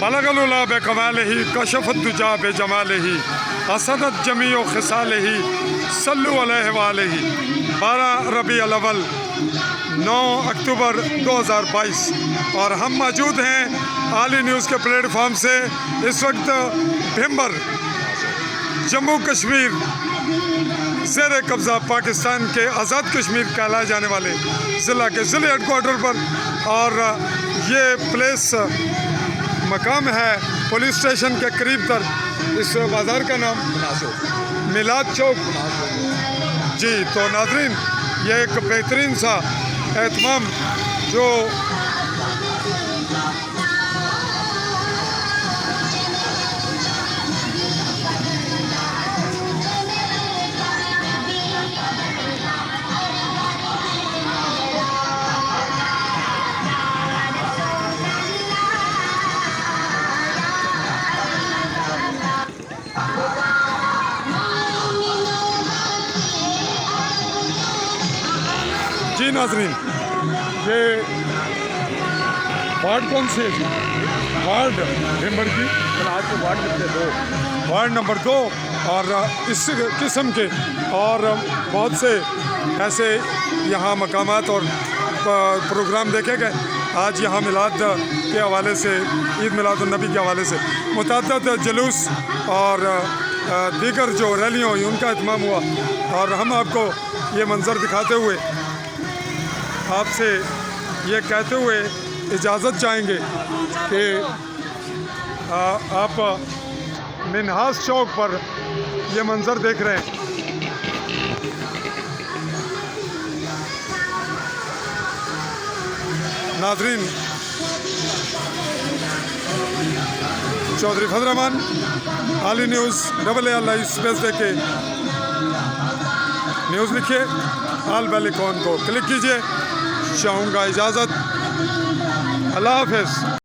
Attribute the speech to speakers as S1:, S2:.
S1: बलगलुला बेकमालिही कशफद्दुजा बेजमालिही हसनत जमीओ खिसालिही सल्लु अलैहि वालिही। 12 रबीउल अव्वल 9 अक्टूबर 2022 और हम मौजूद हैं आली न्यूज़ के प्लेटफॉर्म से। इस वक्त भिम्बर जम्मू कश्मीर ज़ेर कब्ज़ा पाकिस्तान के आज़ाद कश्मीर कहलाए जाने वाले ज़िला के ज़िले हेडकोार्टर पर, और ये प्लेस मकाम है पुलिस स्टेशन के करीब तर। इस बाज़ार का नाम मिलाद चौक जी। तो नाज़रीन, ये एक बेहतरीन सा एहतमाम जो जी नाज़रीन, ये वार्ड कौन से जी? वार्ड भिम्बर की आज के वार्ड नंबर 2, वार्ड नंबर 2। और इस किस्म के और बहुत से ऐसे यहाँ मकामात और प्रोग्राम देखे गए। आज यहाँ मिलाद के हवाले से, ईद मिलादुन्नबी के हवाले से मुतअद्दिद जुलूस और दीगर जो रैलियाँ हुई उनका एहतमाम हुआ। और हम आपको ये मंज़र दिखाते हुए, आपसे ये कहते हुए इजाज़त चाहेंगे कि आप मिन्हास चौक पर ये मंज़र देख रहे हैं। नाज़रीन, चौधरी फजल रहमान, आली न्यूज़ AAI स्पेस देके न्यूज़ लिखिए, आल बेल आइकॉन को क्लिक कीजिए। चाहूँगा इजाज़त, अल्लाह हाफ़िज़।